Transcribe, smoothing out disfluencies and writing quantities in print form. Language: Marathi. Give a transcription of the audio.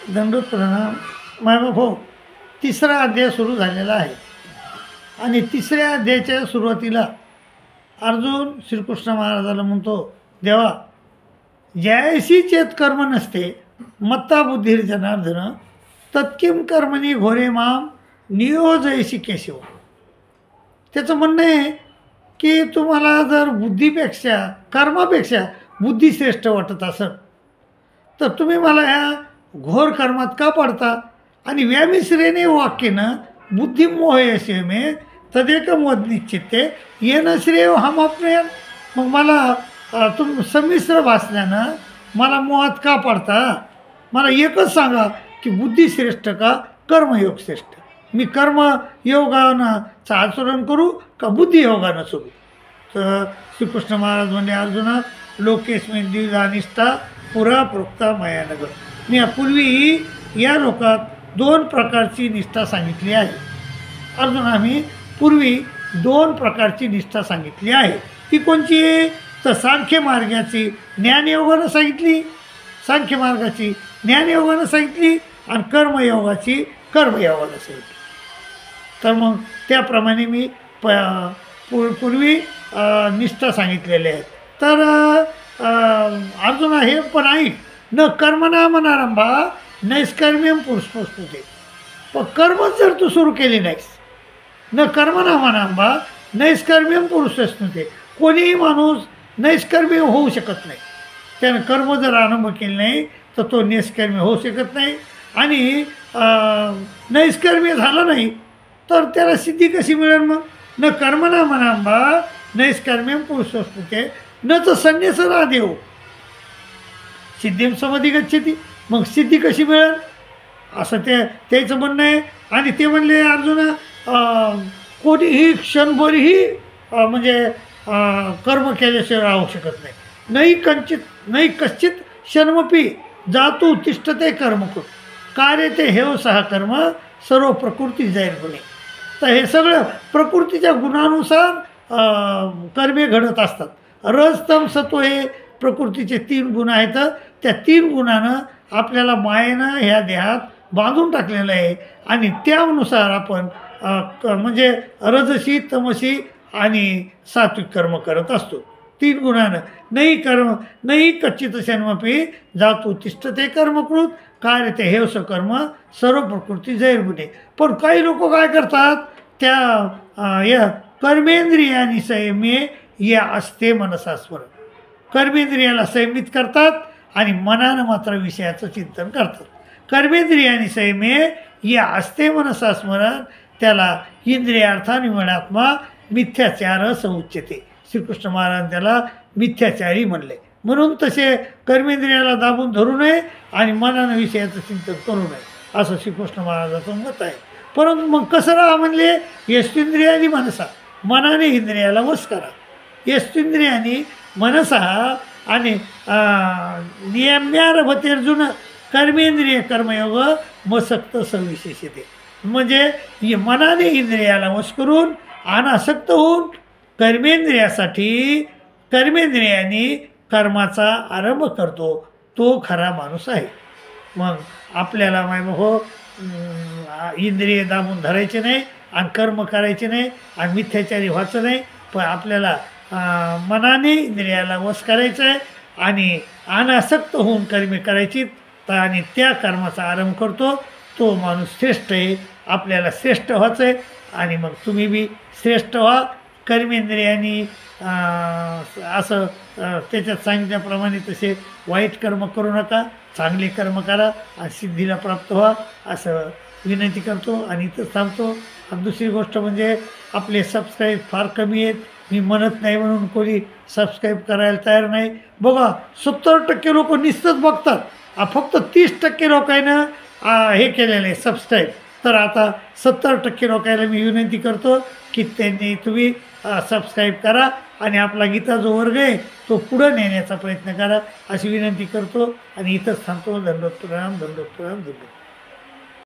दंडोत प्रणाम. भाऊ, तिसरा अध्याय सुरू झालेला आहे आणि तिसऱ्या अध्यायाच्या सुरुवातीला अर्जुन श्रीकृष्ण महाराजाला म्हणतो, देवा, ज्यायसी चेत कर्म नसते मत्ता बुद्धीर जनार्दन तत्किम कर्मणी घोरे माम नियोजयसी केशव. त्याचं म्हणणं आहे की तुम्हाला जर बुद्धीपेक्षा कर्मापेक्षा बुद्धी श्रेष्ठ वाटत असेल तर तुम्ही मला ह्या घोर कर्मात का पडता. आणि व्यामिश्रेने वाक्यनं बुद्धिमोहयसे मे तदेकम वद निश्चिते येणं श्रेय हमप्रेम. मग मला संमिश्र भासण्यानं मला मोहात का पडता. मला एकच सांगा की बुद्धी श्रेष्ठ का कर्मयोग श्रेष्ठ. मी कर्मयोगानं आचरण करू का बुद्धियोगानं सुरू. तर श्रीकृष्ण महाराज म्हणजे अर्जुना लोकेस्मिन द्विधा निष्ठा पुरा प्रोक्ता मायानगर. मी यापूर्वी या लोकात 2 प्रकारची निष्ठा सांगितली आहे. अर्जुन आम्ही पूर्वी 2 प्रकारची निष्ठा सांगितली आहे. ती कोणची आहे तर सांख्य मार्गाची ज्ञानयोगानं सांगितली, सांख्य मार्गाची ज्ञानयोगानं सांगितली आणि कर्मयोगाची कर्मयोगानं सांगितली. तर मग त्याप्रमाणे मी पूर्वी निष्ठा सांगितलेल्या आहेत. तर अर्जुना हे पण ऐक, न कर्मणा मनारंभा नैष्कर्म्यम पुरुषपुष्पते. पण कर्मच जर तू सुरू केली नाहीस, न कर्मणा मनारंभा नैष्कर्म्यम पुरुषस्नुते. कोणीही माणूस नैष्कर्म्य होऊ शकत नाही. त्यानं कर्म जर आरंभ केले नाही तर तो निष्कर्म्य होऊ शकत नाही. आणि नैष्कर्म्य झालं नाही तर त्याला सिद्धी कशी मिळेल. मग न कर्मणा मनारंभा नैष्कर्म्यम पुरुषस्नुते न तर संन्यासरा देव सिद्धीम समधी गच्छती. मग सिद्धी कशी मिळेल असं त्याचं म्हणणं आहे. आणि ते म्हणले अर्जुना कोणीही क्षणभरही म्हणजे कर्म केल्याशिवाय राहू शकत नाही. नाही कश्चित क्षणमपी जातू तिष्ठते कर्मकृत कार्य ते हेव सहा कर्म सर्व प्रकृती जाहीर गुणे. तर हे सगळं प्रकृतीच्या गुणानुसार कर्मे घडत असतात. रज तम सत्व हे प्रकृतीचे 3 गुण आहेत. त्या 3 गुणानं आपल्याला मायेनं ह्या देहात बांधून टाकलेलं आहे आणि त्यानुसार आपण म्हणजे रजसी तमसी आणि सात्विक कर्म करत असतो. 3 गुणानं नाही कच्चित क्षणमपी जातू तिष्ठते कर्मकृत कार्य ते हेवस कर्म सर्व प्रकृती जैर गुणे. पण काही लोक काय करतात, त्या या कर्मेंद्रियानी संयमे या असते मनसास्वर. कर्मेंद्रियाला संयमित करतात आणि मनानं मात्र विषयाचं चिंतन करतात. कर्मेंद्रियानी संयमे या असते मनसा स्मरण त्याला इंद्रियार्थाने मनात्मा मिथ्याचार समुच्यते. श्रीकृष्ण महाराज त्याला मिथ्याचारी म्हणले. म्हणून तसे कर्मेंद्रियाला दाबून धरू नये आणि मनानं विषयाचं चिंतन करू नये असं श्रीकृष्ण महाराजाचं मत आहे. परंतु मग कसं राहा म्हणले, यस्तेंद्रियानी मनसा, मनाने इंद्रियाला वश करा. यस्तेंद्रियानी मनसा आणि नियम्यारभतेर्जुन कर्मेंद्रिय कर्मयोग मसक्त सविशेषते. म्हणजे मनाने इंद्रियाला वश करून अनासक्त होऊन कर्मेंद्रियाने कर्माचा आरंभ करतो तो खरा माणूस आहे. मग आपल्याला हो इंद्रिय दाबून धरायचे नाही आणि कर्म करायचे नाही आणि मिथ्याचारी व्हायचं नाही. पण आपल्याला मनाने इंद्रियाला वश करायचं आहे आणि अनासक्त होऊन कर्मे करायची आणि त्या कर्माचा आरंभ करतो तो माणूस श्रेष्ठ आहे. आपल्याला श्रेष्ठ व्हायचं आहे आणि मग तुम्ही बी श्रेष्ठ व्हा. कर्मेंद्रियांनी असं त्याच्यात सांगितल्याप्रमाणे तसे वाईट कर्म करू नका, चांगले कर्म करा आणि सिद्धीला प्राप्त व्हा असं विनंती करतो आणि इथं थांबतो. आणि दुसरी गोष्ट म्हणजे आपले सबस्क्राईब फार कमी आहेत. मी म्हणत नाही म्हणून कोणी सबस्क्राईब करायला तयार नाही. बघा 70% लोक नुसतंच बघतात, फक्त 30% लोकांना हे केलेलं आहे सबस्क्राईब. तर आता 70% लोकांना मी विनंती करतो की त्यांनी तुम्ही सबस्क्राईब करा आणि आपला गीता जो वर्ग आहे तो पुढं नेण्याचा प्रयत्न करा अशी विनंती करतो आणि इथंच थांबतो. दंडोत प्रणाम, दंडोत प्रणाम, दंडोत.